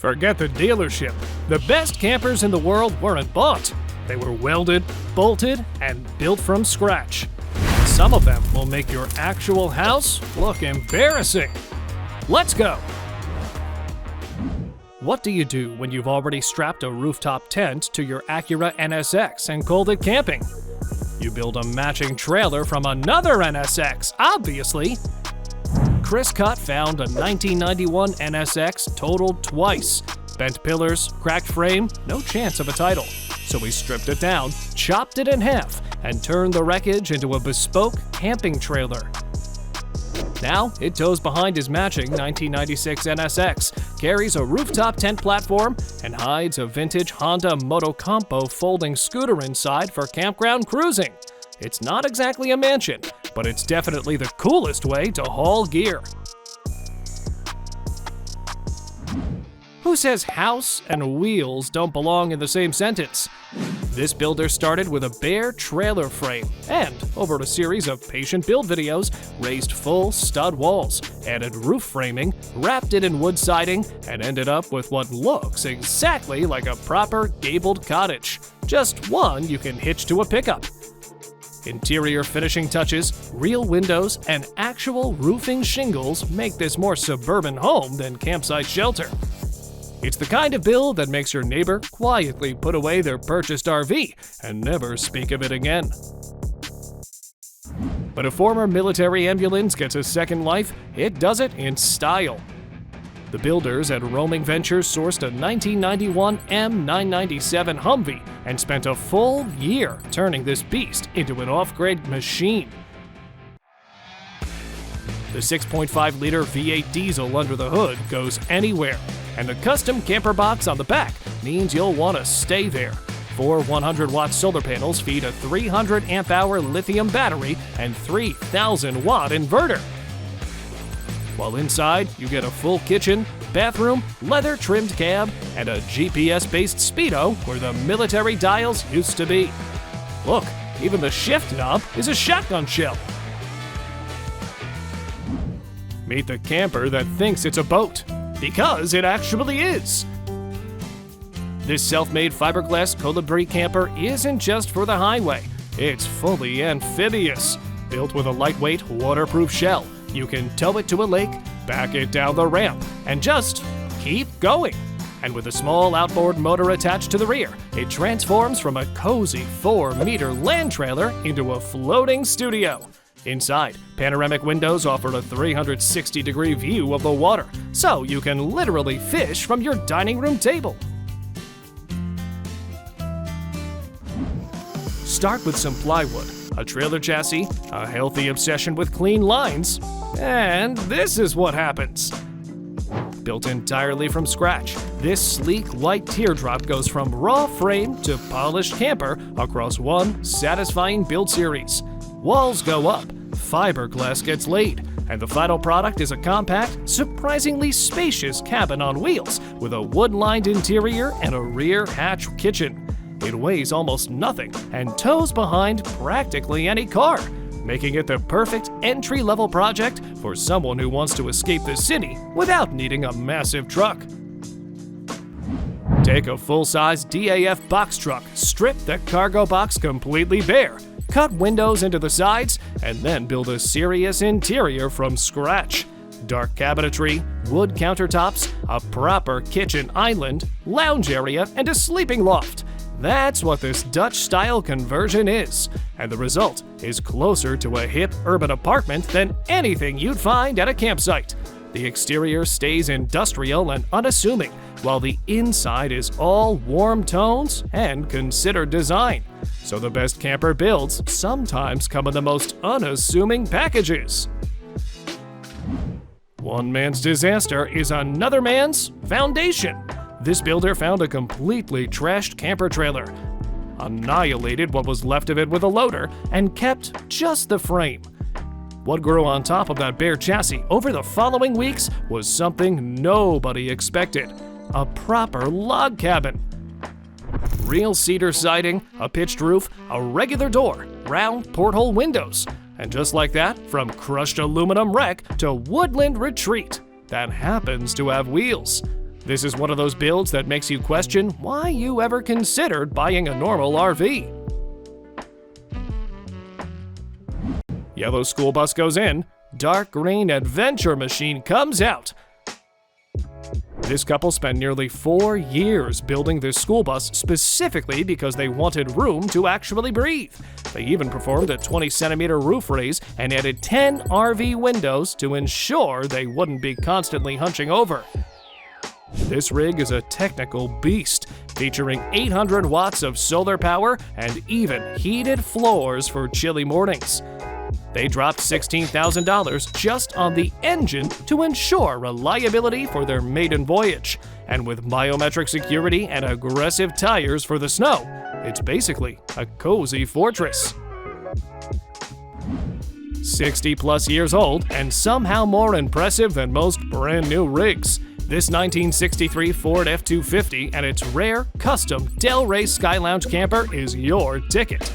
Forget the dealership. The best campers in the world weren't bought. They were welded, bolted, and built from scratch. Some of them will make your actual house look embarrassing. Let's go! What do you do when you've already strapped a rooftop tent to your Acura NSX and called it camping? You build a matching trailer from another NSX, obviously. Chris Cutt found a 1991 NSX totaled twice. Bent pillars, cracked frame, no chance of a title. So he stripped it down, chopped it in half, and turned the wreckage into a bespoke camping trailer. Now, it tows behind his matching 1996 NSX, carries a rooftop tent platform, and hides a vintage Honda Motocompo folding scooter inside for campground cruising. It's not exactly a mansion, but it's definitely the coolest way to haul gear. Who says house and wheels don't belong in the same sentence? This builder started with a bare trailer frame and, over a series of patient build videos, raised full stud walls, added roof framing, wrapped it in wood siding, and ended up with what looks exactly like a proper gabled cottage. Just one you can hitch to a pickup. Interior finishing touches, real windows, and actual roofing shingles make this more suburban home than campsite shelter. It's the kind of build that makes your neighbor quietly put away their purchased RV and never speak of it again. But a former military ambulance gets a second life, it does it in style. The builders at Roaming Ventures sourced a 1991 M997 Humvee and spent a full year turning this beast into an off-grid machine. The 6.5-liter V8 diesel under the hood goes anywhere, and the custom camper box on the back means you'll want to stay there. 4 100-watt solar panels feed a 300 amp-hour lithium battery and 3,000-watt inverter. While inside, you get a full kitchen, bathroom, leather-trimmed cab, and a GPS-based speedo where the military dials used to be. Look, even the shift knob is a shotgun shell. Meet the camper that thinks it's a boat, because it actually is. This self-made fiberglass Colibri camper isn't just for the highway, it's fully amphibious. Built with a lightweight, waterproof shell, you can tow it to a lake, back it down the ramp, and just keep going. And with a small outboard motor attached to the rear, it transforms from a cozy 4-meter land trailer into a floating studio. Inside, panoramic windows offer a 360-degree view of the water, so you can literally fish from your dining room table. Start with some plywood, a trailer chassis, a healthy obsession with clean lines, and this is what happens. Built entirely from scratch, this sleek white Teardrop goes from raw frame to polished camper across one satisfying build series. Walls go up, fiberglass gets laid, and the final product is a compact, surprisingly spacious cabin on wheels with a wood-lined interior and a rear hatch kitchen. It weighs almost nothing and tows behind practically any car, making it the perfect entry-level project for someone who wants to escape the city without needing a massive truck. Take a full-size DAF box truck, strip the cargo box completely bare, cut windows into the sides, and then build a serious interior from scratch. Dark cabinetry, wood countertops, a proper kitchen island, lounge area, and a sleeping loft. That's what this Dutch-style conversion is, and the result is closer to a hip urban apartment than anything you'd find at a campsite. The exterior stays industrial and unassuming, while the inside is all warm tones and considered design. So the best camper builds sometimes come in the most unassuming packages. One man's disaster is another man's foundation. This builder found a completely trashed camper trailer, annihilated what was left of it with a loader, and kept just the frame. What grew on top of that bare chassis over the following weeks was something nobody expected: a proper log cabin. Real cedar siding, a pitched roof, a regular door, round porthole windows, and just like that, from crushed aluminum wreck to woodland retreat that happens to have wheels. This is one of those builds that makes you question why you ever considered buying a normal RV. Yellow school bus goes in, dark green adventure machine comes out. This couple spent nearly 4 years building this school bus specifically because they wanted room to actually breathe. They even performed a 20-centimeter roof raise and added 10 RV windows to ensure they wouldn't be constantly hunching over. This rig is a technical beast, featuring 800 watts of solar power and even heated floors for chilly mornings. They dropped $16,000 just on the engine to ensure reliability for their maiden voyage. And with biometric security and aggressive tires for the snow, it's basically a cozy fortress. 60-plus years old and somehow more impressive than most brand new rigs. This 1963 Ford F-250 and its rare, custom Del Rey Sky Lounge camper is your ticket.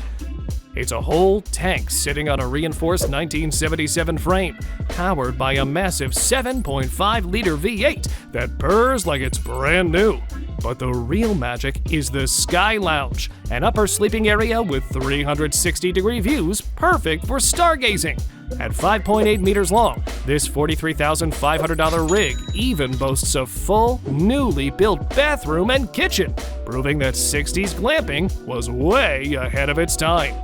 It's a whole tank sitting on a reinforced 1977 frame, powered by a massive 7.5-liter V8 that purrs like it's brand new. But the real magic is the Sky Lounge, an upper sleeping area with 360-degree views perfect for stargazing. At 5.8 meters long, this $43,500 rig even boasts a full, newly built bathroom and kitchen, proving that 60s glamping was way ahead of its time.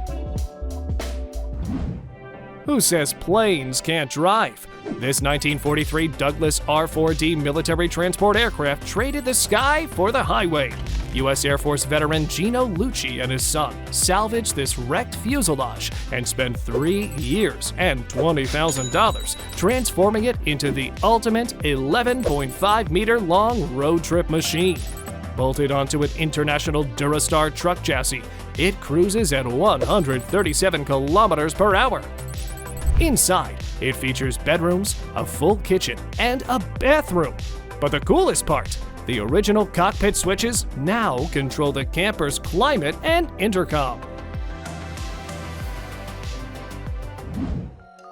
Who says planes can't drive? This 1943 Douglas R-4D military transport aircraft traded the sky for the highway. U.S. Air Force veteran Gino Lucci and his son salvaged this wrecked fuselage and spent 3 years and $20,000 transforming it into the ultimate 11.5-meter-long road trip machine. Bolted onto an International Durastar truck chassis, it cruises at 137 kilometers per hour. Inside, it features bedrooms, a full kitchen, and a bathroom. But the coolest part, the original cockpit switches now control the camper's climate and intercom.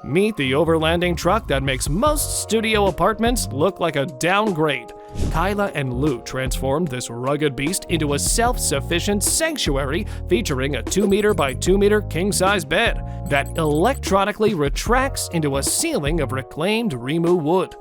Meet the overlanding truck that makes most studio apartments look like a downgrade. Kyla and Lou transformed this rugged beast into a self-sufficient sanctuary featuring a 2-meter by 2-meter king-size bed that electronically retracts into a ceiling of reclaimed Rimu wood.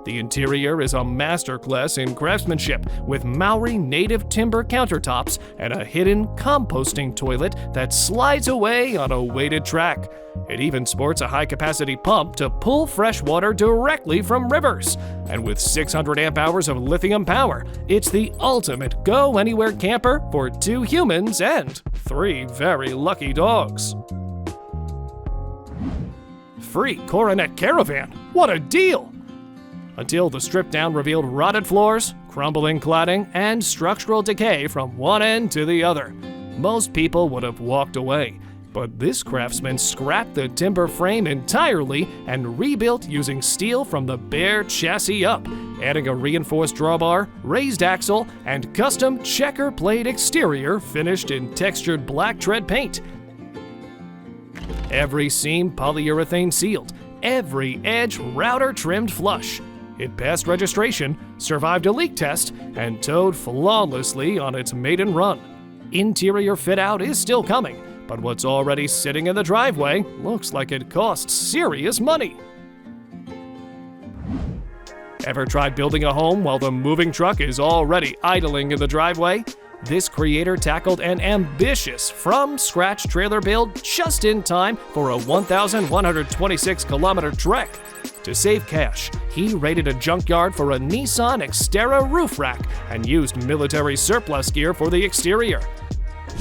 The interior is a masterclass in craftsmanship with Maori native timber countertops and a hidden composting toilet that slides away on a weighted track. It even sports a high-capacity pump to pull fresh water directly from rivers. And with 600 amp hours of lithium power, it's the ultimate go-anywhere camper for 2 humans and 3 very lucky dogs. Free Coronet Caravan, what a deal! Until the stripped-down revealed rotted floors, crumbling cladding, and structural decay from one end to the other. Most people would have walked away, but this craftsman scrapped the timber frame entirely and rebuilt using steel from the bare chassis up, adding a reinforced drawbar, raised axle, and custom checker plate exterior finished in textured black tread paint. Every seam polyurethane sealed, every edge router trimmed flush. It passed registration, survived a leak test, and towed flawlessly on its maiden run. Interior fit-out is still coming, but what's already sitting in the driveway looks like it costs serious money. Ever tried building a home while the moving truck is already idling in the driveway? This creator tackled an ambitious from-scratch trailer build just in time for a 1,126-kilometer trek. To save cash, he raided a junkyard for a Nissan Xterra roof rack and used military surplus gear for the exterior.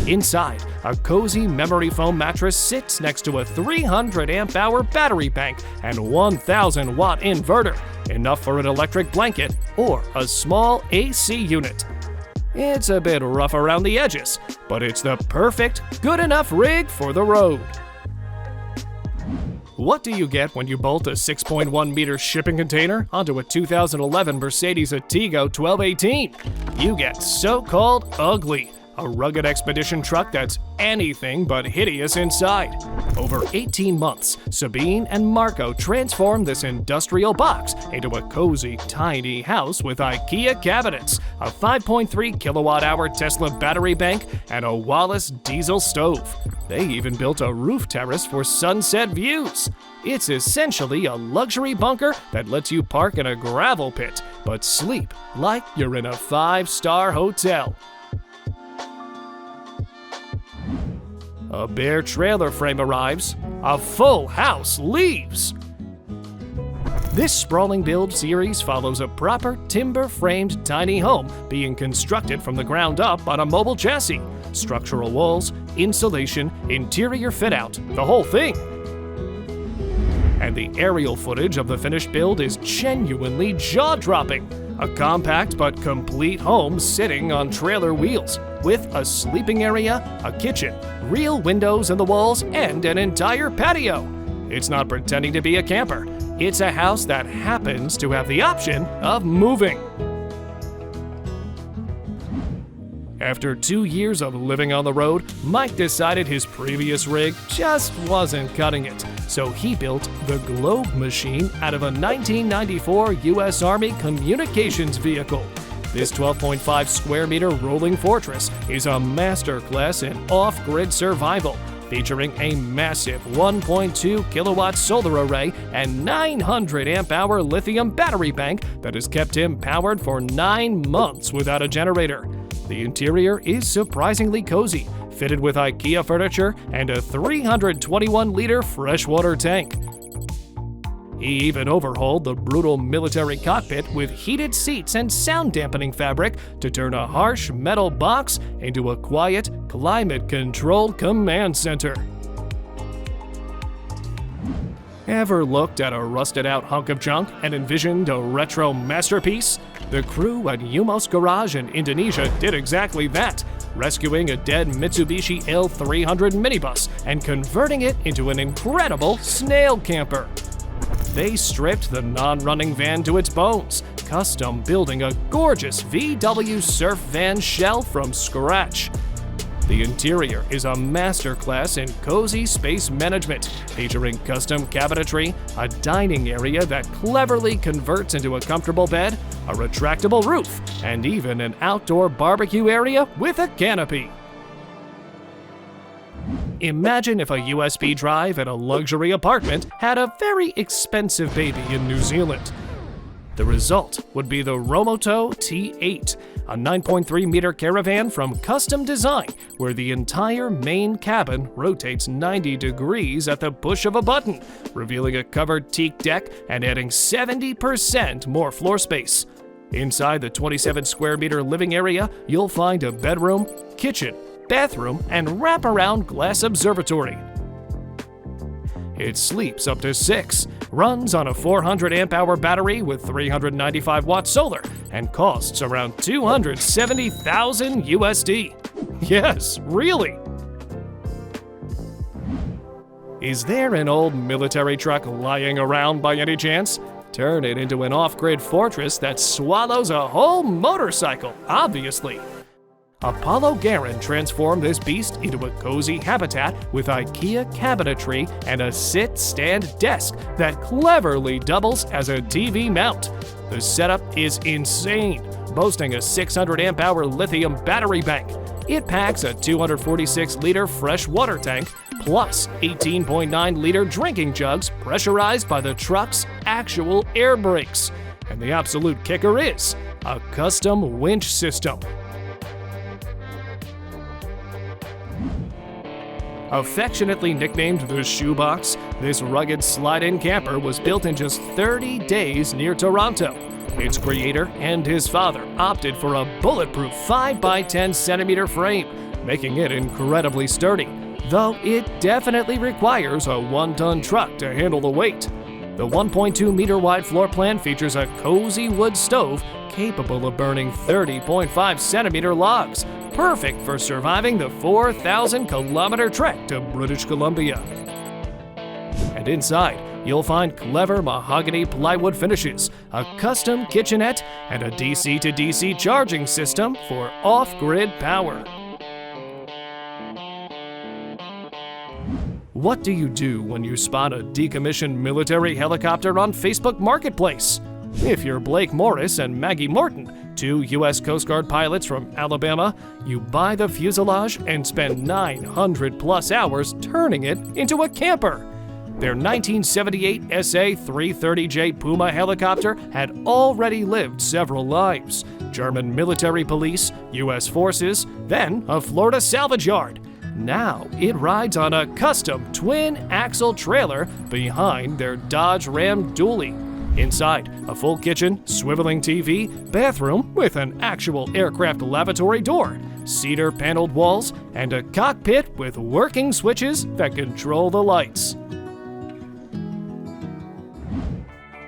Inside, a cozy memory foam mattress sits next to a 300 amp hour battery bank and 1,000 watt inverter, enough for an electric blanket or a small AC unit. It's a bit rough around the edges, but it's the perfect, good enough rig for the road. What do you get when you bolt a 6.1 meter shipping container onto a 2011 Mercedes Atego 1218? You get so-called ugly, a rugged expedition truck that's anything but hideous inside. Over 18 months, Sabine and Marco transformed this industrial box into a cozy, tiny house with IKEA cabinets, a 5.3 kilowatt-hour Tesla battery bank, and a Wallace diesel stove. They even built a roof terrace for sunset views. It's essentially a luxury bunker that lets you park in a gravel pit, but sleep like you're in a 5-star hotel. A bare trailer frame arrives. A full house leaves. This sprawling build series follows a proper timber-framed tiny home being constructed from the ground up on a mobile chassis. Structural walls, insulation, interior fit-out, the whole thing. And the aerial footage of the finished build is genuinely jaw-dropping. A compact but complete home sitting on trailer wheels, with a sleeping area, a kitchen, real windows in the walls, and an entire patio. It's not pretending to be a camper. It's a house that happens to have the option of moving. After 2 years of living on the road, Mike decided his previous rig just wasn't cutting it, so he built the Globe Machine out of a 1994 U.S. Army communications vehicle. This 12.5 square meter rolling fortress is a masterclass in off-grid survival, featuring a massive 1.2 kilowatt solar array and 900 amp hour lithium battery bank that has kept him powered for 9 months without a generator. The interior is surprisingly cozy, fitted with IKEA furniture and a 321-liter freshwater tank. He even overhauled the brutal military cockpit with heated seats and sound-dampening fabric to turn a harsh metal box into a quiet, climate-controlled command center. Ever looked at a rusted-out hunk of junk and envisioned a retro masterpiece? The crew at Umos Garage in Indonesia did exactly that, rescuing a dead Mitsubishi L300 minibus and converting it into an incredible snail camper. They stripped the non-running van to its bones, custom building a gorgeous VW surf van shell from scratch. The interior is a masterclass in cozy space management, featuring custom cabinetry, a dining area that cleverly converts into a comfortable bed, a retractable roof, and even an outdoor barbecue area with a canopy. Imagine if a USB drive in a luxury apartment had a very expensive baby in New Zealand. The result would be the Romoto T8, a 9.3-meter caravan from Custom Design, where the entire main cabin rotates 90 degrees at the push of a button, revealing a covered teak deck and adding 70% more floor space. Inside the 27-square-meter living area, you'll find a bedroom, kitchen, bathroom, and wraparound glass observatory. It sleeps up to 6, runs on a 400 amp hour battery with 395 watt solar, and costs around $270,000 USD. Yes, really. Is there an old military truck lying around by any chance? Turn it into an off-grid fortress that swallows a whole motorcycle, obviously. Apollo Garin transformed this beast into a cozy habitat with IKEA cabinetry and a sit-stand desk that cleverly doubles as a TV mount. The setup is insane, boasting a 600 amp hour lithium battery bank. It packs a 246-liter fresh water tank, plus 18.9-liter drinking jugs pressurized by the truck's actual air brakes. And the absolute kicker is a custom winch system. Affectionately nicknamed the Shoebox, this rugged slide-in camper was built in just 30 days near Toronto. Its creator and his father opted for a bulletproof 5x10 centimeter frame, making it incredibly sturdy, though it definitely requires a 1-ton truck to handle the weight. The 1.2-meter wide floor plan features a cozy wood stove capable of burning 30.5 centimeter logs, perfect for surviving the 4,000-kilometer trek to British Columbia. And inside, you'll find clever mahogany plywood finishes, a custom kitchenette, and a DC-to-DC charging system for off-grid power. What do you do when you spot a decommissioned military helicopter on Facebook Marketplace? If you're Blake Morris and Maggie Morton, two U.S. Coast Guard pilots from Alabama, you buy the fuselage and spend 900+ hours turning it into a camper. Their 1978 SA-330J Puma helicopter had already lived several lives: German military police, U.S. forces, then a Florida salvage yard. Now it rides on a custom twin-axle trailer behind their Dodge Ram dually. Inside, a full kitchen, swiveling TV, bathroom with an actual aircraft lavatory door, cedar-paneled walls, and a cockpit with working switches that control the lights.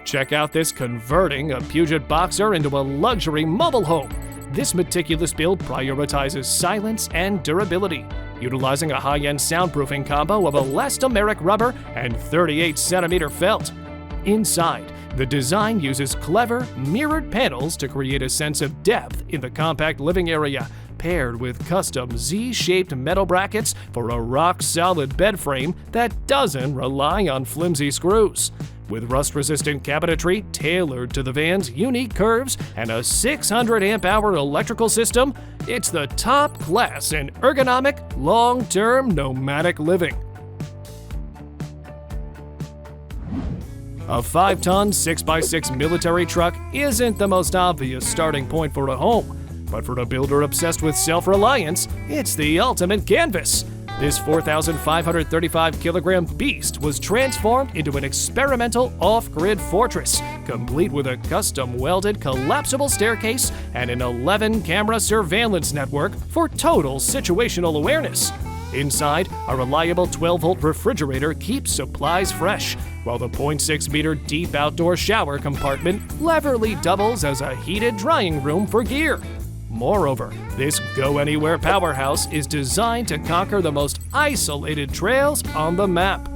Check out this converting a Puget Boxer into a luxury mobile home. This meticulous build prioritizes silence and durability, utilizing a high-end soundproofing combo of elastomeric rubber and 38-centimeter felt. Inside, the design uses clever, mirrored panels to create a sense of depth in the compact living area, paired with custom Z-shaped metal brackets for a rock-solid bed frame that doesn't rely on flimsy screws. With rust-resistant cabinetry tailored to the van's unique curves and a 600 amp-hour electrical system, it's the top class in ergonomic, long-term nomadic living. A 5-ton, 6x6 military truck isn't the most obvious starting point for a home, but for a builder obsessed with self-reliance, it's the ultimate canvas. This 4,535-kilogram beast was transformed into an experimental off-grid fortress, complete with a custom welded collapsible staircase and an 11-camera surveillance network for total situational awareness. Inside, a reliable 12-volt refrigerator keeps supplies fresh, while the 0.6-meter deep outdoor shower compartment cleverly doubles as a heated drying room for gear. Moreover, this go-anywhere powerhouse is designed to conquer the most isolated trails on the map.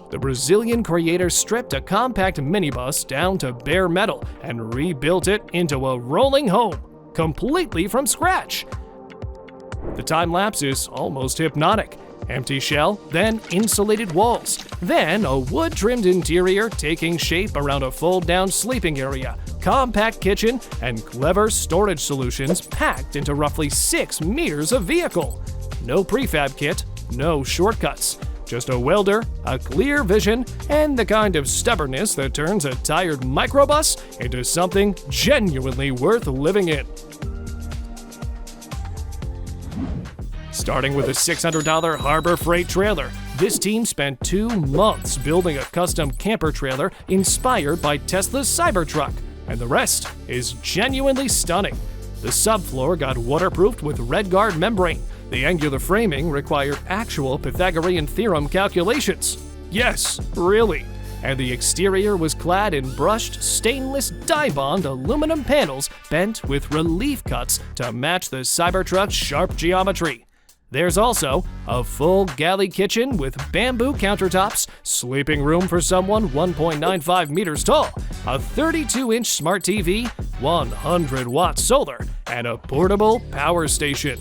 The Brazilian creator stripped a compact minibus down to bare metal and rebuilt it into a rolling home, completely from scratch. The time-lapse is almost hypnotic. Empty shell, then insulated walls, then a wood-trimmed interior taking shape around a fold-down sleeping area, compact kitchen, and clever storage solutions packed into roughly 6 meters of vehicle. No prefab kit, no shortcuts. Just a welder, a clear vision, and the kind of stubbornness that turns a tired microbus into something genuinely worth living in. Starting with a $600 Harbor Freight trailer, this team spent 2 months building a custom camper trailer inspired by Tesla's Cybertruck, and the rest is genuinely stunning. The subfloor got waterproofed with RedGuard membrane. The angular framing required actual Pythagorean theorem calculations. Yes, really. And the exterior was clad in brushed stainless dye-bond aluminum panels bent with relief cuts to match the Cybertruck's sharp geometry. There's also a full galley kitchen with bamboo countertops, sleeping room for someone 1.95 meters tall, a 32-inch smart TV, 100-watt solar, and a portable power station.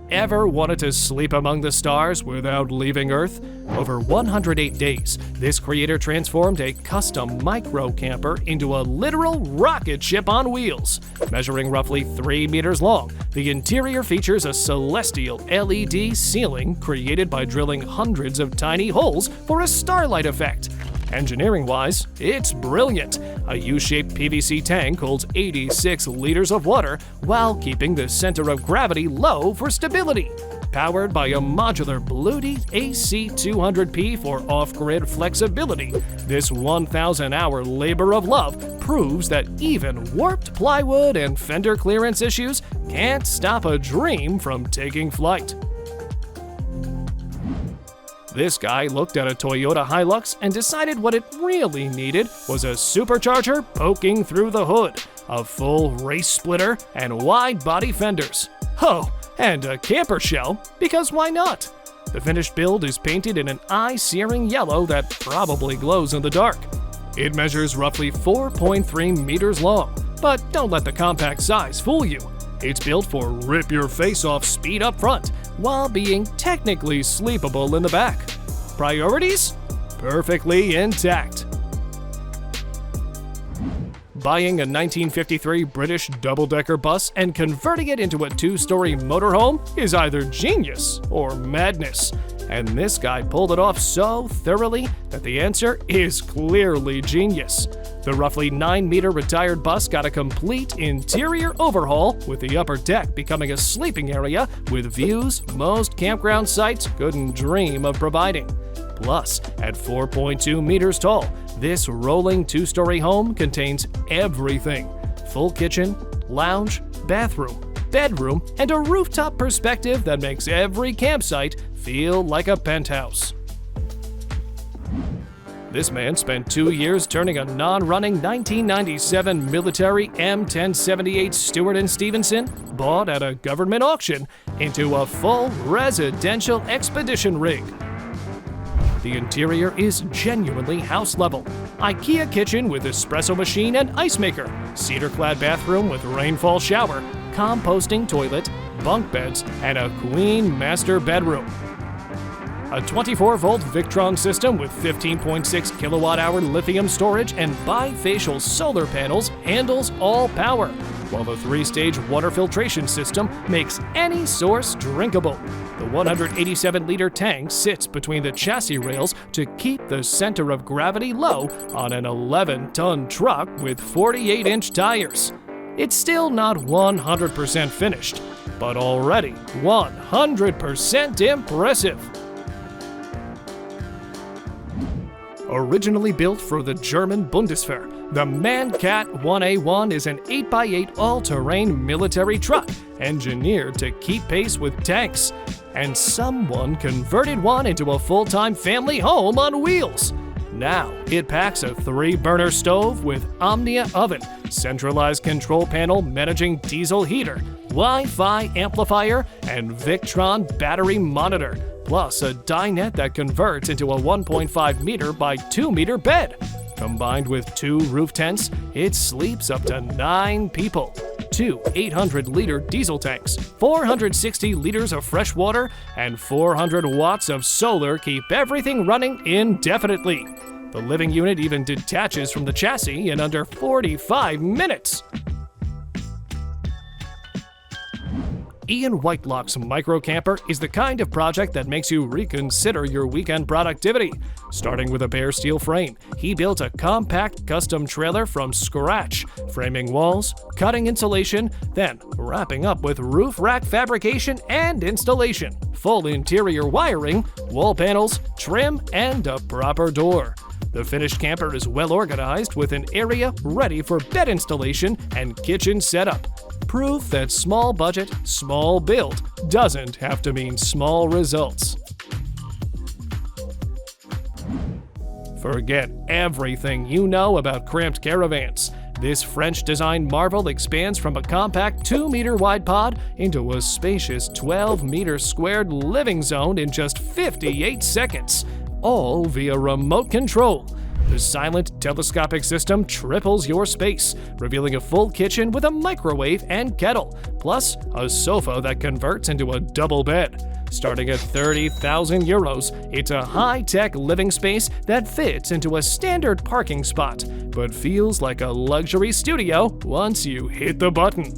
Ever wanted to sleep among the stars without leaving Earth? Over 108 days, this creator transformed a custom micro camper into a literal rocket ship on wheels. Measuring roughly 3 meters long, the interior features a celestial LED ceiling created by drilling hundreds of tiny holes for a starlight effect. Engineering-wise, it's brilliant. A U-shaped PVC tank holds 86 liters of water while keeping the center of gravity low for stability. Powered by a modular Bluetooth AC200P for off-grid flexibility, this 1,000-hour labor of love proves that even warped plywood and fender clearance issues can't stop a dream from taking flight. This guy looked at a Toyota Hilux and decided what it really needed was a supercharger poking through the hood, a full race splitter, and wide body fenders. Oh, and a camper shell, because why not? The finished build is painted in an eye-searing yellow that probably glows in the dark. It measures roughly 4.3 meters long, but don't let the compact size fool you. It's built for rip-your-face-off speed up front, while being technically sleepable in the back. Priorities? Perfectly intact. Buying a 1953 British double-decker bus and converting it into a 2-story motorhome is either genius or madness. And this guy pulled it off so thoroughly that the answer is clearly genius. The roughly 9-meter retired bus got a complete interior overhaul, with the upper deck becoming a sleeping area with views most campground sites couldn't dream of providing. Plus, at 4.2 meters tall, this rolling 2-story home contains everything: full kitchen, lounge, bathroom, bedroom, and a rooftop perspective that makes every campsite feel like a penthouse. This man spent 2 years turning a non-running 1997 military M1078 Stewart & Stevenson, bought at a government auction, into a full residential expedition rig. The interior is genuinely house level. IKEA kitchen with espresso machine and ice maker, cedar-clad bathroom with rainfall shower, composting toilet, bunk beds, and a queen master bedroom. A 24-volt Victron system with 15.6 kilowatt-hour lithium storage and bifacial solar panels handles all power, while the 3-stage water filtration system makes any source drinkable. The 187-liter tank sits between the chassis rails to keep the center of gravity low on an 11-ton truck with 48-inch tires. It's still not 100% finished, but already 100% impressive. Originally built for the German Bundeswehr, the Mancat 1A1 is an 8x8 all-terrain military truck engineered to keep pace with tanks. And someone converted one into a full-time family home on wheels. Now it packs a 3-burner stove with Omnia oven, centralized control panel managing diesel heater, Wi-Fi amplifier, and Victron battery monitor, plus a dinette that converts into a 1.5 meter by 2 meter bed. Combined with 2 roof tents, it sleeps up to 9 people. 2 800-liter diesel tanks, 460 liters of fresh water, and 400 watts of solar keep everything running indefinitely. The living unit even detaches from the chassis in under 45 minutes. Ian Whitelock's micro camper is the kind of project that makes you reconsider your weekend productivity. Starting with a bare steel frame, he built a compact custom trailer from scratch, framing walls, cutting insulation, then wrapping up with roof rack fabrication and installation, full interior wiring, wall panels, trim, and a proper door. The finished camper is well organized with an area ready for bed installation and kitchen setup. Proof that small budget, small build doesn't have to mean small results. Forget everything you know about cramped caravans. This French-designed marvel expands from a compact 2-meter wide pod into a spacious 12-meter squared living zone in just 58 seconds, all via remote control. The silent telescopic system triples your space, revealing a full kitchen with a microwave and kettle, plus a sofa that converts into a double bed. Starting at 30,000 euros, it's a high-tech living space that fits into a standard parking spot, but feels like a luxury studio once you hit the button.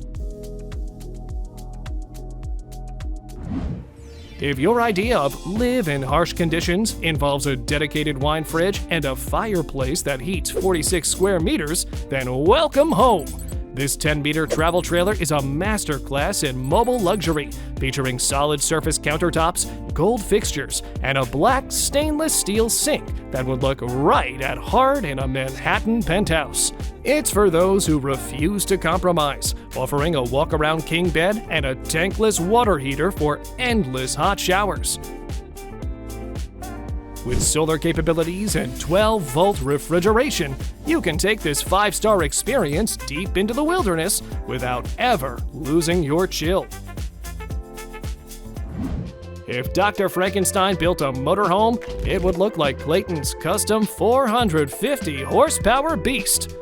If your idea of live in harsh conditions involves a dedicated wine fridge and a fireplace that heats 46 square meters, then welcome home! This 10-meter travel trailer is a masterclass in mobile luxury, featuring solid surface countertops, gold fixtures, and a black stainless steel sink that would look right at heart in a Manhattan penthouse. It's for those who refuse to compromise, offering a walk-around king bed and a tankless water heater for endless hot showers. With solar capabilities and 12-volt refrigeration, you can take this 5-star experience deep into the wilderness without ever losing your chill. If Dr. Frankenstein built a motorhome, it would look like Clayton's custom 450 horsepower beast.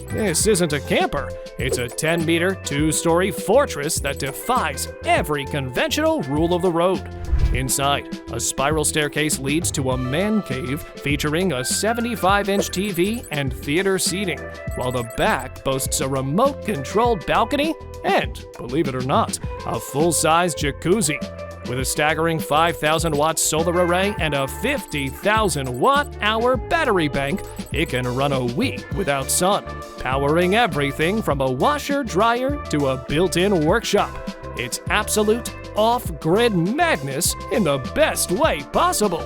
This isn't a camper, it's a 10-meter, 2-story fortress that defies every conventional rule of the road. Inside, a spiral staircase leads to a man cave featuring a 75-inch TV and theater seating, while the back boasts a remote-controlled balcony and, believe it or not, a full-size jacuzzi. With a staggering 5,000-watt solar array and a 50,000-watt-hour battery bank, it can run a week without sun, powering everything from a washer-dryer to a built-in workshop. It's absolute off-grid madness in the best way possible.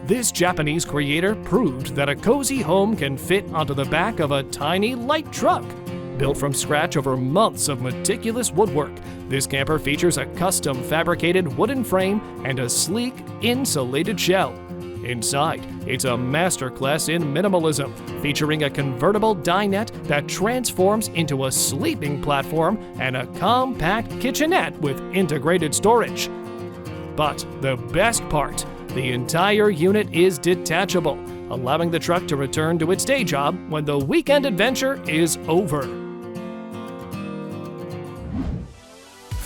This Japanese creator proved that a cozy home can fit onto the back of a tiny light truck. Built from scratch over months of meticulous woodwork, this camper features a custom fabricated wooden frame and a sleek, insulated shell. Inside, it's a masterclass in minimalism, featuring a convertible dinette that transforms into a sleeping platform and a compact kitchenette with integrated storage. But the best part, the entire unit is detachable, allowing the truck to return to its day job when the weekend adventure is over.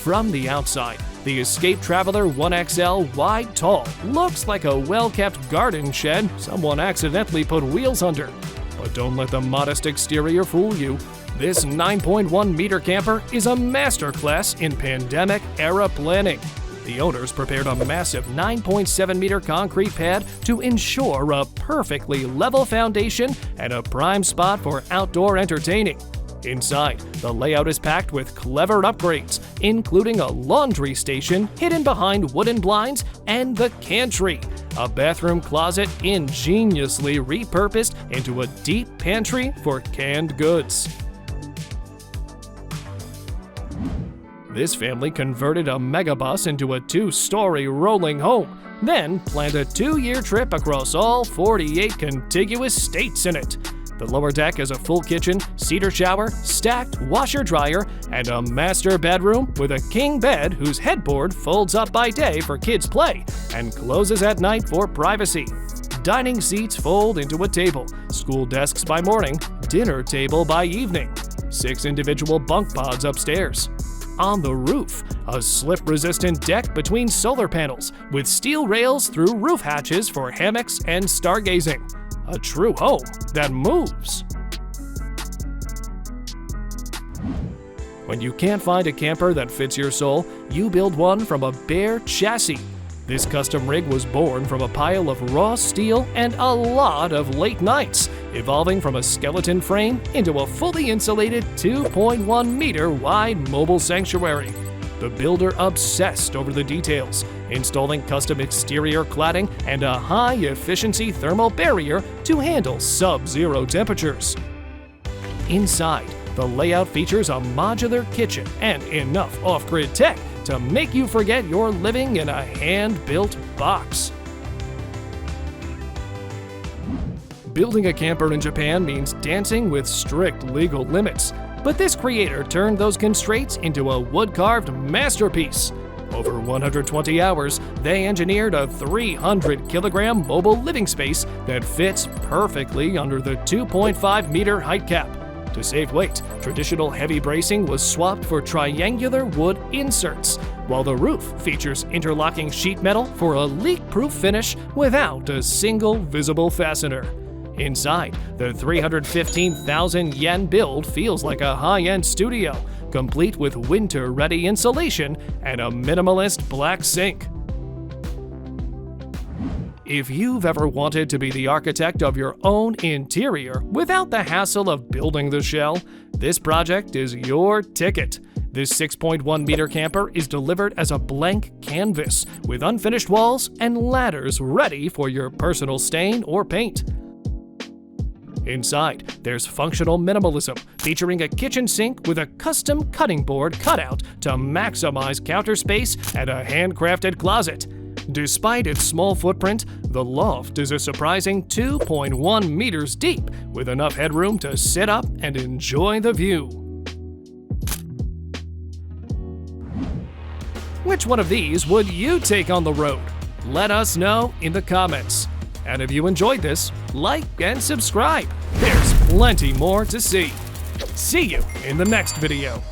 From the outside, the Escape Traveler 1XL Wide Tall looks like a well-kept garden shed someone accidentally put wheels under. But don't let the modest exterior fool you. This 9.1-meter camper is a masterclass in pandemic-era planning. The owners prepared a massive 9.7-meter concrete pad to ensure a perfectly level foundation and a prime spot for outdoor entertaining. Inside, the layout is packed with clever upgrades, including a laundry station hidden behind wooden blinds and the pantry, a bathroom closet ingeniously repurposed into a deep pantry for canned goods. This family converted a megabus into a 2-story rolling home, then planned a 2-year trip across all 48 contiguous states in it. The lower deck has a full kitchen, cedar shower, stacked washer-dryer, and a master bedroom with a king bed whose headboard folds up by day for kids' play and closes at night for privacy. Dining seats fold into a table, school desks by morning, dinner table by evening. 6 individual bunk pods upstairs. On the roof, a slip-resistant deck between solar panels with steel rails through roof hatches for hammocks and stargazing. A true home that moves. When you can't find a camper that fits your soul, you build one from a bare chassis. This custom rig was born from a pile of raw steel and a lot of late nights, evolving from a skeleton frame into a fully insulated 2.1-meter wide mobile sanctuary. The builder obsessed over the details, installing custom exterior cladding and a high-efficiency thermal barrier to handle sub-zero temperatures. Inside, the layout features a modular kitchen and enough off-grid tech to make you forget you're living in a hand-built box. Building a camper in Japan means dancing with strict legal limits. But this creator turned those constraints into a wood-carved masterpiece. Over 120 hours, they engineered a 300-kilogram mobile living space that fits perfectly under the 2.5-meter height cap. To save weight, traditional heavy bracing was swapped for triangular wood inserts, while the roof features interlocking sheet metal for a leak-proof finish without a single visible fastener. Inside, the 315,000 yen build feels like a high-end studio, complete with winter-ready insulation and a minimalist black sink. If you've ever wanted to be the architect of your own interior without the hassle of building the shell, this project is your ticket. This 6.1-meter camper is delivered as a blank canvas with unfinished walls and ladders ready for your personal stain or paint. Inside, there's functional minimalism, featuring a kitchen sink with a custom cutting board cutout to maximize counter space and a handcrafted closet. Despite its small footprint, the loft is a surprising 2.1 meters deep, with enough headroom to sit up and enjoy the view. Which one of these would you take on the road? Let us know in the comments. And if you enjoyed this, like and subscribe. There's plenty more to see. See you in the next video.